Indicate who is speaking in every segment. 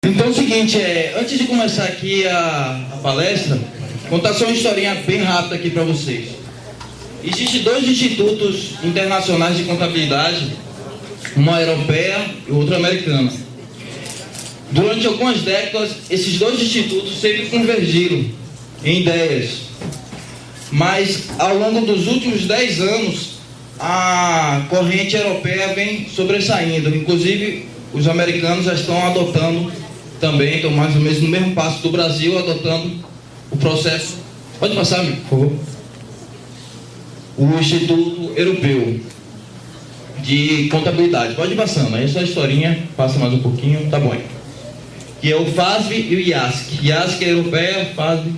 Speaker 1: Então é o seguinte, antes de começar aqui a palestra, contar só uma historinha bem rápida aqui para vocês. Existem dois institutos internacionais de contabilidade, uma europeia e outra americana. Durante algumas décadas, esses dois institutos sempre convergiram em ideias, mas ao longo dos últimos 10 anos, a corrente europeia vem sobressaindo. Inclusive, os americanos já estão adotando também, estão mais ou menos no mesmo passo do Brasil, adotando o processo. Pode passar, amigo, por favor. O Instituto Europeu de Contabilidade. Pode ir passando, aí é só a historinha, passa mais um pouquinho, tá bom. Que é o FASB e o IASC. IASC é europeia, FASB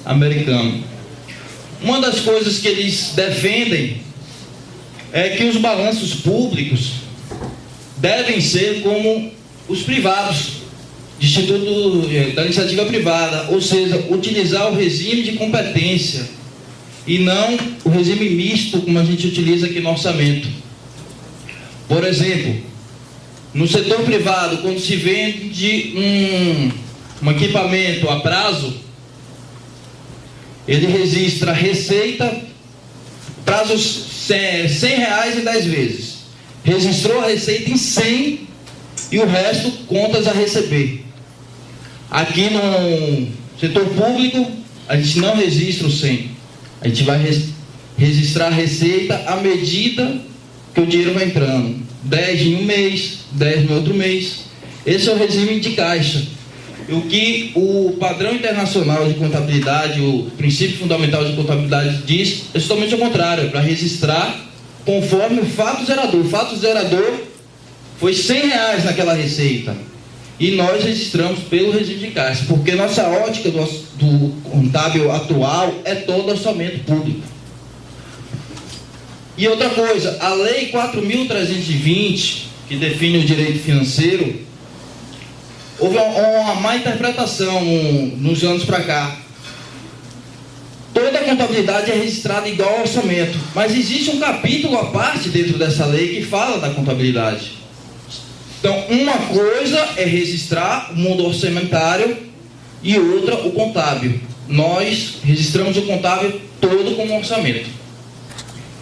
Speaker 1: americano. Uma das coisas que eles defendem é que os balanços públicos devem ser como os privados, de instituto da iniciativa privada, ou seja, utilizar o regime de competência e não o regime misto como a gente utiliza aqui no orçamento. Por exemplo, no setor privado, quando se vende um equipamento a prazo, ele registra receita, prazos R$100 em 10 vezes. Registrou a receita em 100 e o resto contas a receber. Aqui no setor público, a gente não registra o 100. A gente vai registrar a receita à medida que o dinheiro vai entrando. 10 em um mês, 10 no outro mês. Esse é o regime de caixa. O que o padrão internacional de contabilidade, o princípio fundamental de contabilidade diz, é totalmente ao contrário, é para registrar conforme o fato zerador. O fato zerador foi R$100 naquela receita. E nós registramos pelo regime de caixa, porque nossa ótica do contábil atual é todo orçamento público. E outra coisa, a Lei 4.320, que define o direito financeiro, houve uma má interpretação nos anos para cá. Toda a contabilidade é registrada igual ao orçamento, mas existe um capítulo à parte dentro dessa lei que fala da contabilidade. Então, uma coisa é registrar o mundo orçamentário e outra o contábil. Nós registramos o contábil todo como orçamento,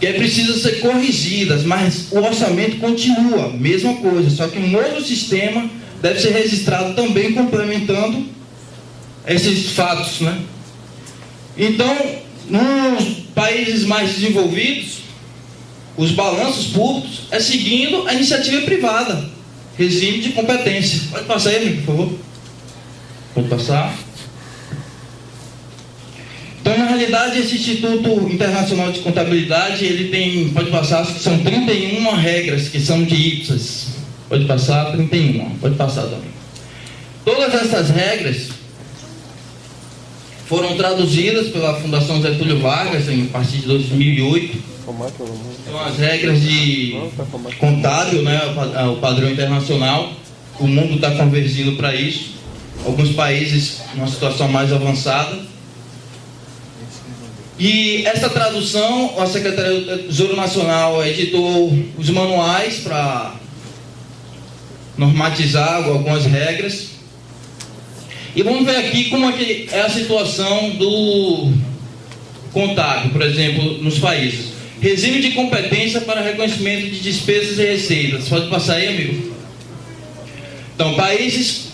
Speaker 1: que precisa ser corrigidas, mas o orçamento continua, mesma coisa, só que um outro sistema deve ser registrado também, complementando esses fatos, né? Então, nos países mais desenvolvidos, os balanços públicos é seguindo a iniciativa privada, regime de competência. Pode passar aí, por favor. Pode passar. Então, na realidade, esse Instituto Internacional de Contabilidade, ele tem, pode passar, acho que são 31 regras que são de IPSAS. Pode passar, 31. Pode passar também. Todas essas regras foram traduzidas pela Fundação Getúlio Vargas a partir de 2008. São as regras de contábil, né, o padrão internacional. O mundo está convergindo para isso. Alguns países numa situação mais avançada. E essa tradução, a Secretaria do Tesouro Nacional editou os manuais para normatizar algumas regras. E vamos ver aqui como é a situação do contábil, por exemplo, nos países. Regime de competência para reconhecimento de despesas e receitas. Pode passar aí, amigo? Então, países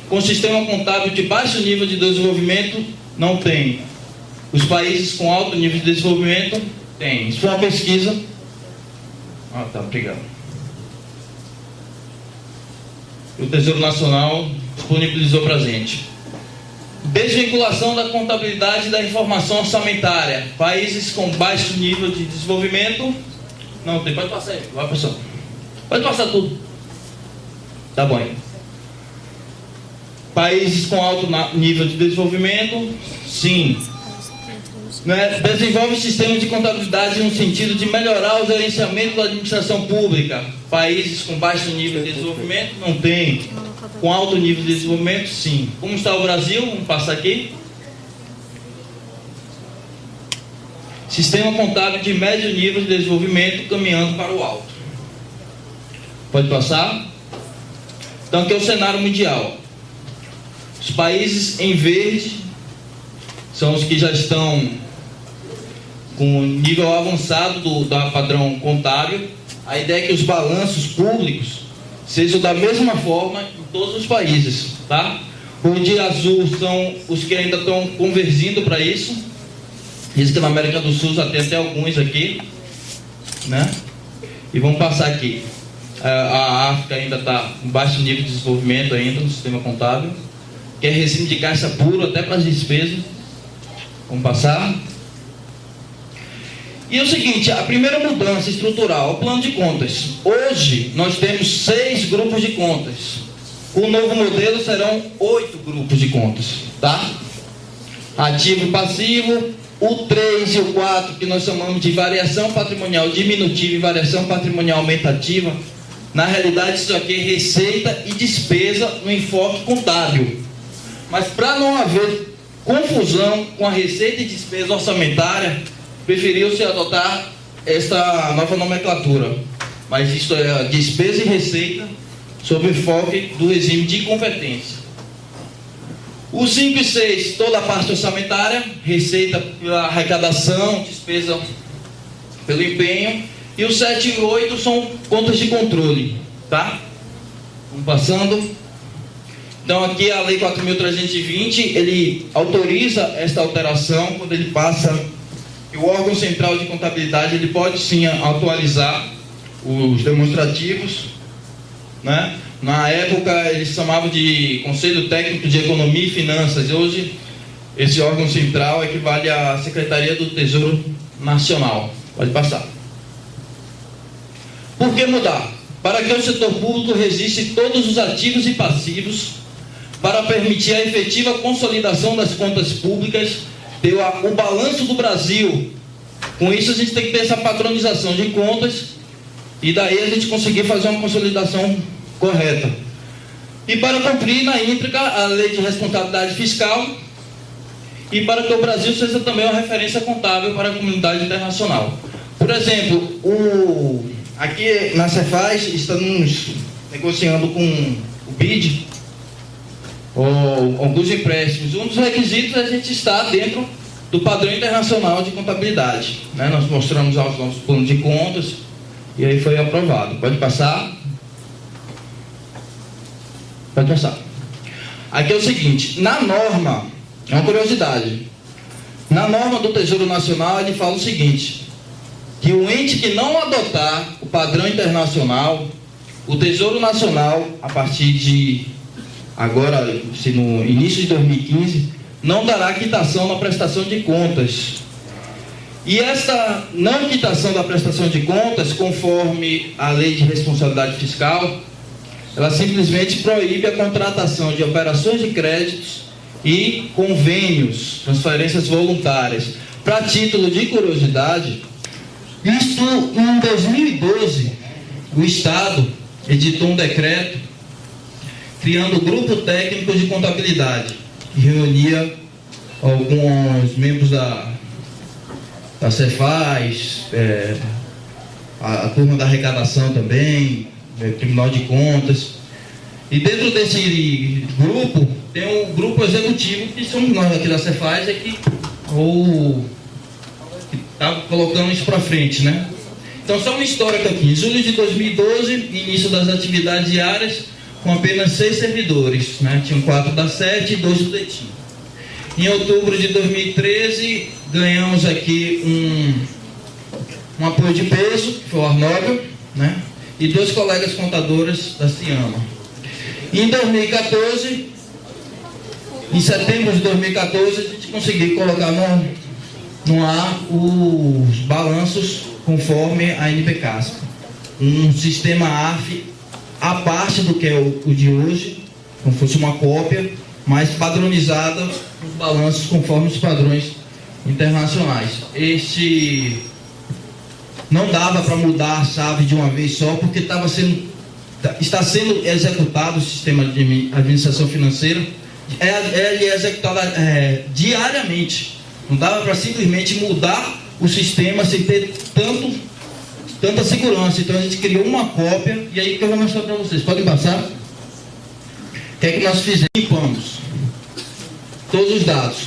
Speaker 1: com sistema contábil de baixo nível de desenvolvimento não tem. Os países com alto nível de desenvolvimento têm. Isso foi uma pesquisa. Tá, obrigado. O Tesouro Nacional disponibilizou para a gente. Desvinculação da contabilidade da informação orçamentária. Países com baixo nível de desenvolvimento não tem. Pode passar aí, vai pessoal. Pode passar tudo. Tá bom aí. Países com alto nível de desenvolvimento, sim. Desenvolve sistemas de contabilidade no sentido de melhorar o gerenciamento da administração pública. Países com baixo nível de desenvolvimento não tem. Com alto nível de desenvolvimento, sim. Como está o Brasil? Vamos passar aqui. Sistema contábil de médio nível de desenvolvimento caminhando para o alto. Pode passar? Então aqui é o cenário mundial. Os países em verde são os que já estão com nível avançado do padrão contábil. A ideia é que os balanços públicos sejam da mesma forma em todos os países, tá? Os de azul são os que ainda estão convergindo para isso. Diz que na América do Sul já tem até alguns aqui, né? E vamos passar aqui. A África ainda está com baixo nível de desenvolvimento ainda no sistema contábil, que é regime de caixa puro até para as despesas. Vamos passar. E é o seguinte, a primeira mudança estrutural, o plano de contas. Hoje nós temos 6 grupos de contas. O novo modelo serão 8 grupos de contas, tá? Ativo e passivo, o 3 e o 4, que nós chamamos de variação patrimonial diminutiva e variação patrimonial aumentativa. Na realidade, isso aqui é receita e despesa no enfoque contábil. Mas para não haver confusão com a receita e despesa orçamentária, preferiu-se adotar esta nova nomenclatura. Mas isso é despesa e receita sob enfoque do regime de competência. O 5 e 6, toda a parte orçamentária, receita pela arrecadação, despesa pelo empenho. E o 7 e 8 são contas de controle, tá? Vamos passando. Então aqui a Lei 4.320, ele autoriza esta alteração quando ele passa que o órgão central de contabilidade ele pode sim atualizar os demonstrativos, né? Na época eles chamavam de Conselho Técnico de Economia e Finanças. Hoje esse órgão central equivale à Secretaria do Tesouro Nacional. Pode passar. Por que mudar? Para que o setor público registre todos os ativos e passivos, para permitir a efetiva consolidação das contas públicas, ter o balanço do Brasil. Com isso a gente tem que ter essa padronização de contas e daí a gente conseguir fazer uma consolidação correta. E para cumprir na íntegra a lei de responsabilidade fiscal e para que o Brasil seja também uma referência contábil para a comunidade internacional. Por exemplo, aqui na Cefaz estamos negociando com o BID ou alguns empréstimos. Um dos requisitos é a gente estar dentro do padrão internacional de contabilidade, né? Nós mostramos aos nossos planos de contas e aí foi aprovado. Pode passar. Pode passar. Aqui é o seguinte, na norma, é uma curiosidade, na norma do Tesouro Nacional ele fala o seguinte, que o ente que não adotar o padrão internacional, o Tesouro Nacional, a partir de agora, se no início de 2015, não dará quitação na prestação de contas. E esta não quitação da prestação de contas, conforme a lei de responsabilidade fiscal, ela simplesmente proíbe a contratação de operações de créditos e convênios, transferências voluntárias. Para título de curiosidade, isto em 2012, o Estado editou um decreto criando o grupo técnico de contabilidade, que reunia alguns membros da Cefaz, a turma da arrecadação também, Tribunal de Contas. E dentro desse grupo, tem o grupo executivo, que somos nós aqui da Cefaz, que está colocando isso para frente, né? Então, só uma história aqui. Em julho de 2012, início das atividades diárias, com apenas 6 servidores, né? Tinham 4 da SET e 2 do DETIM. Em outubro de 2013, ganhamos aqui um apoio de peso, que foi o Arnóbio, né? E 2 colegas contadores da Ciama. E em 2014, em setembro de 2014, a gente conseguiu colocar no ar os balanços conforme a NPCASP. Um sistema ARF à parte do que é o de hoje, como fosse uma cópia, mas padronizada os balanços conforme os padrões internacionais. Não dava para mudar a chave de uma vez só, porque está sendo executado o sistema de administração financeira, ele é executado diariamente. Não dava para simplesmente mudar o sistema sem ter tanta segurança. Então a gente criou uma cópia, e aí que eu vou mostrar para vocês. Podem passar? O que é que nós fizemos? Limpamos. todos os dados.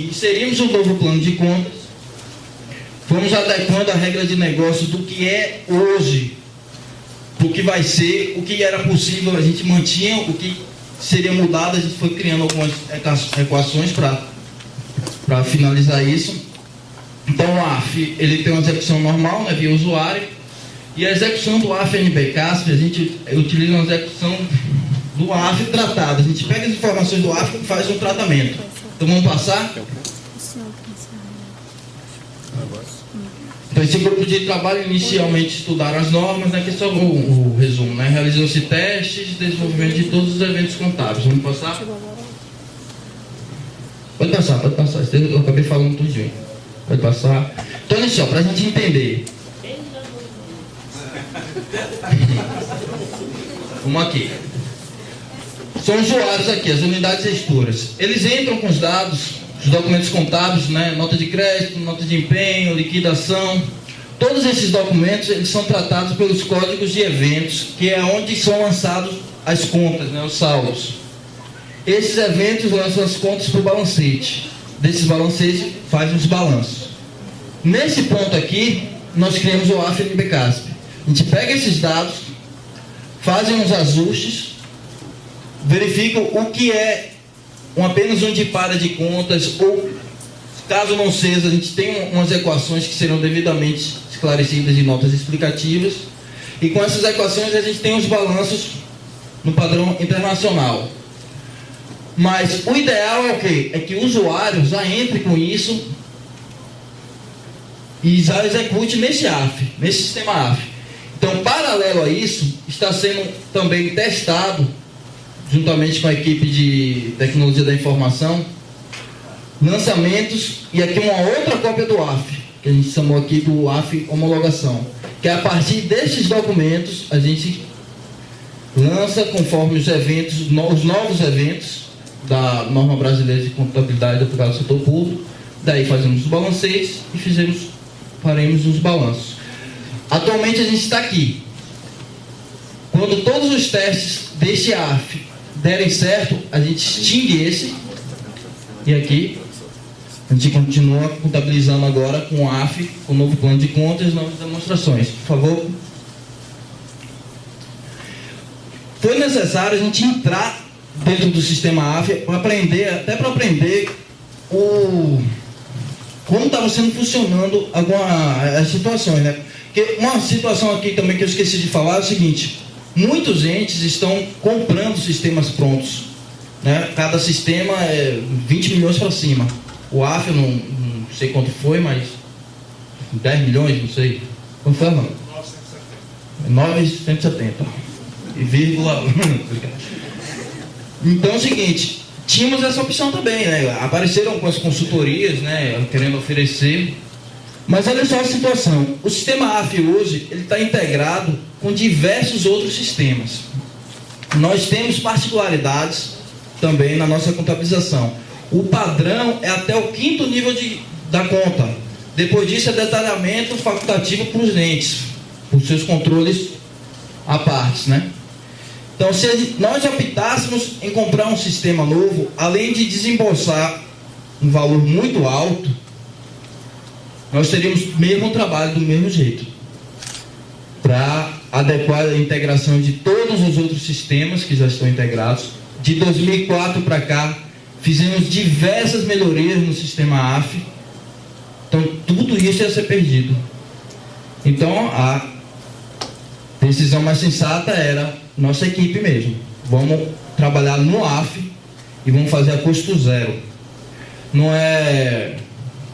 Speaker 1: Inserimos um novo plano de contas, fomos adequando a regra de negócio do que é hoje, do que vai ser, o que era possível, a gente mantinha, o que seria mudado, a gente foi criando algumas equações para finalizar isso. Então o AF, ele tem uma execução normal, né, via usuário, e a execução do AF-NB-CASP, a gente utiliza uma execução do AF tratado. A gente pega as informações do AF e faz um tratamento. Então vamos passar? Então esse grupo de trabalho inicialmente estudaram as normas, né, que é só o resumo, né? Realizou-se testes de desenvolvimento de todos os eventos contábeis. Vamos passar? Pode passar. Eu acabei falando tudinho. Pode passar. Então olha só, para a gente entender. Vamos aqui. São usuários aqui, as unidades gestoras. Eles entram com os dados, os documentos contábeis, né? Nota de crédito, nota de empenho, liquidação. Todos esses documentos, eles são tratados pelos códigos de eventos, que é onde são lançados as contas, né? Os saldos. Esses eventos lançam as contas para o balancete. Desses balancetes, fazem os balanços. Nesse ponto aqui, nós criamos o AF-NB-CASP. A gente pega esses dados, fazem uns ajustes, verificam o que é apenas um disparo de contas, ou caso não seja, a gente tem umas equações que serão devidamente esclarecidas em notas explicativas, e com essas equações a gente tem os balanços no padrão internacional. Mas o ideal é o quê? É que o usuário já entre com isso e já execute nesse AF, nesse sistema AF. Então, paralelo a isso, está sendo também testado, juntamente com a equipe de tecnologia da informação, lançamentos, e aqui uma outra cópia do AF, que a gente chamou aqui do AF homologação, que a partir desses documentos a gente lança conforme os eventos, os novos eventos da norma brasileira de contabilidade aplicada ao setor público. Daí fazemos os balancetes e faremos os balanços. Atualmente a gente está aqui. Quando todos os testes desse AF derem certo, a gente extingue esse, e aqui a gente continua contabilizando agora com o AF, com o novo plano de contas e novas demonstrações. Por favor. Foi necessário a gente entrar dentro do sistema AF para aprender como estava sendo funcionando as situações, né? Porque uma situação aqui também que eu esqueci de falar é o seguinte: muitos entes estão comprando sistemas prontos, né? Cada sistema é 20 milhões para cima. O AF eu não sei quanto foi, mas 10 milhões, não sei. Quanto foi, mano? 970. E vírgula. Então é o seguinte, tínhamos essa opção também, né? Apareceram algumas consultorias, né, querendo oferecer. Mas olha só a situação. O sistema AF hoje, ele está integrado com diversos outros sistemas. Nós temos particularidades também na nossa contabilização. O padrão é até o 5º nível da conta. Depois disso é detalhamento facultativo para os entes, por seus controles à parte, né? Então, se nós optássemos em comprar um sistema novo, além de desembolsar um valor muito alto, nós teríamos o mesmo trabalho do mesmo jeito, para adequar a integração de todos os outros sistemas que já estão integrados. De 2004 para cá, fizemos diversas melhorias no sistema AF, então tudo isso ia ser perdido. Então a decisão mais sensata era nossa equipe mesmo. Vamos trabalhar no AF e vamos fazer a custo zero. Não é...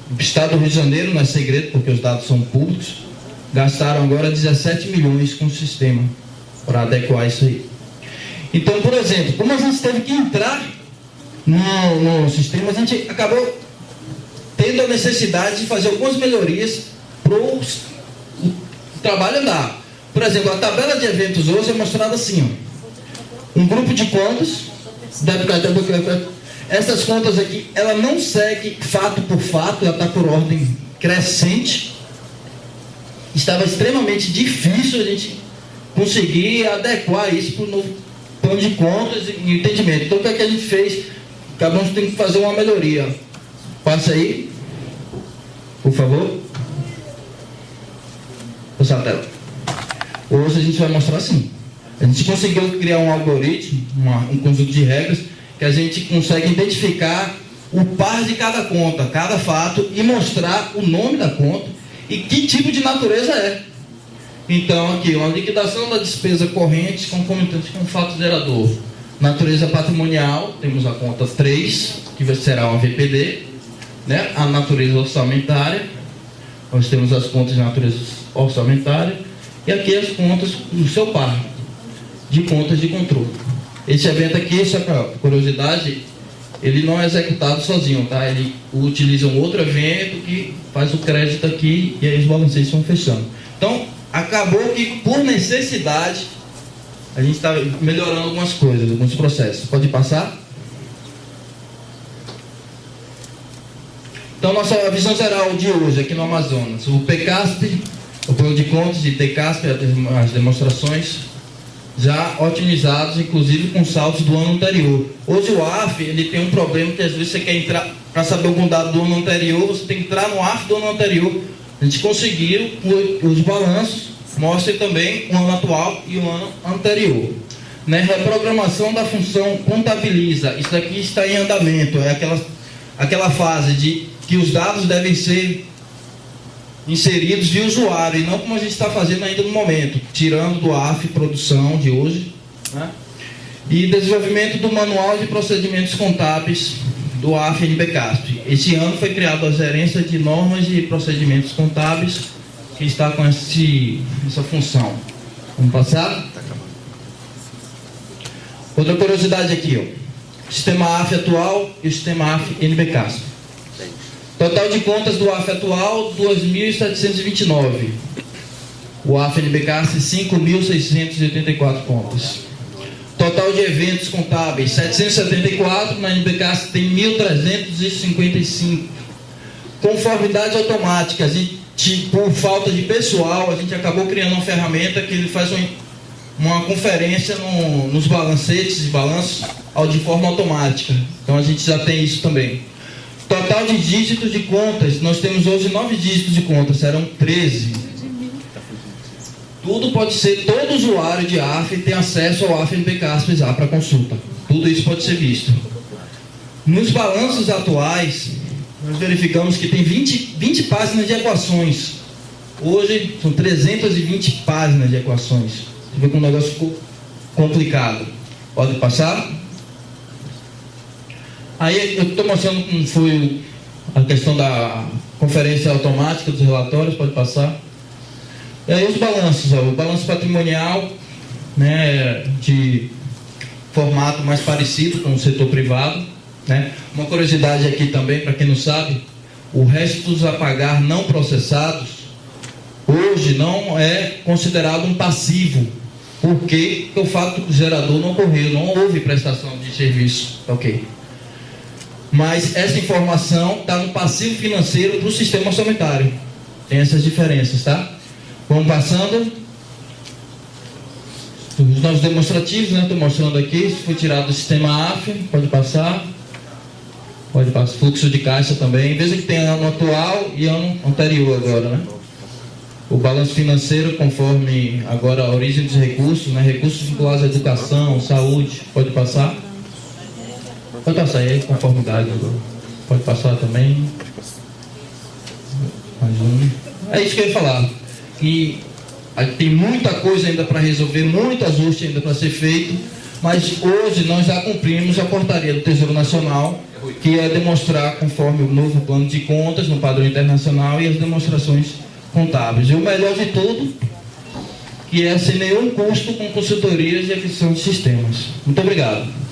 Speaker 1: O Estado do Rio de Janeiro, não é segredo, porque os dados são públicos, gastaram agora 17 milhões com o sistema para adequar isso aí. Então, por exemplo, como a gente teve que entrar no sistema, a gente acabou tendo a necessidade de fazer algumas melhorias para o trabalho andar. Por exemplo, a tabela de eventos hoje é mostrada assim, ó. Um grupo de contas, essas contas aqui, ela não segue fato por fato, ela está por ordem crescente. Estava extremamente difícil a gente conseguir adequar isso para o novo plano de contas e entendimento. Então, o que é que a gente fez? acabamos tendo que fazer uma melhoria. Passa aí, por favor. Passar a tela. Hoje a gente vai mostrar assim. A gente conseguiu criar um algoritmo, um conjunto de regras, que a gente consegue identificar o par de cada conta, cada fato, e mostrar o nome da conta e que tipo de natureza é. Então, aqui, uma liquidação da despesa corrente concomitante com o fato gerador. Natureza patrimonial, temos a conta 3, que será uma VPD, né? A natureza orçamentária, nós temos as contas de natureza orçamentária, e aqui as contas do seu par de contas de controle. Esse evento aqui, só para curiosidade, ele não é executado sozinho, tá? Ele utiliza um outro evento que faz o crédito aqui e aí os balanceios vão fechando. Então, acabou que por necessidade a gente está melhorando algumas coisas, alguns processos. Pode passar? Então, nossa visão geral de hoje aqui no Amazonas, o PCASP, o plano de contas de TCASP, as demonstrações já otimizados, inclusive com saldos do ano anterior. Hoje o AF, ele tem um problema que às vezes você quer entrar, para saber algum dado do ano anterior, você tem que entrar no AF do ano anterior. A gente conseguiu, os balanços mostrem também o ano atual e o ano anterior. Né? Reprogramação da função contabiliza, isso aqui está em andamento, é aquela fase de que os dados devem ser inseridos de usuário, e não como a gente está fazendo ainda no momento, tirando do AF produção de hoje, né? E desenvolvimento do manual de procedimentos contábeis do AF NBCASP. Esse ano foi criada a gerência de normas de procedimentos contábeis, que está com essa função. Vamos passar? Outra curiosidade aqui, ó. Sistema AF atual e o sistema AF NBCASP. Total de contas do AF atual, 2.729. O AF NBCASP, 5.684 contas. Total de eventos contábeis, 774. Na NBCASP tem 1.355. Conformidade automática. A gente, por falta de pessoal, a gente acabou criando uma ferramenta que ele faz uma conferência nos balancetes e balanços de forma automática. Então a gente já tem isso também. Total de dígitos de contas, nós temos hoje 9 dígitos de contas, serão 13. Tudo pode ser, todo usuário de AF tem acesso ao AF NBCASP já para consulta. Tudo isso pode ser visto. Nos balanços atuais, nós verificamos que tem 20 páginas de equações. Hoje são 320 páginas de equações. Você vê que o negócio ficou complicado. Pode passar? Aí eu estou mostrando como foi a questão da conferência automática dos relatórios, pode passar. E aí os balanços, ó, o balanço patrimonial, né, de formato mais parecido com o setor privado, né. Uma curiosidade aqui também, para quem não sabe, o restos a pagar não processados, hoje não é considerado um passivo, porque o fato gerador não ocorreu, não houve prestação de serviço, ok? Mas essa informação está no passivo financeiro do sistema orçamentário. Tem essas diferenças, tá? Vamos passando. Os nossos demonstrativos, né? Estou mostrando aqui. Isso foi tirado do sistema AF. Pode passar. Pode passar. Fluxo de caixa também. Veja que tem ano atual e ano anterior agora, né? O balanço financeiro conforme agora a origem dos recursos, né? Recursos vinculados à educação, saúde. Pode passar. Pode passar aí, conformidade. Pode passar também. Mais um. É isso que eu ia falar. E tem muita coisa ainda para resolver, muito ajuste ainda para ser feito, mas hoje nós já cumprimos a portaria do Tesouro Nacional, que é demonstrar conforme o novo plano de contas no padrão internacional e as demonstrações contábeis. E o melhor de tudo, que é sem nenhum custo com consultorias e aquisição de sistemas. Muito obrigado.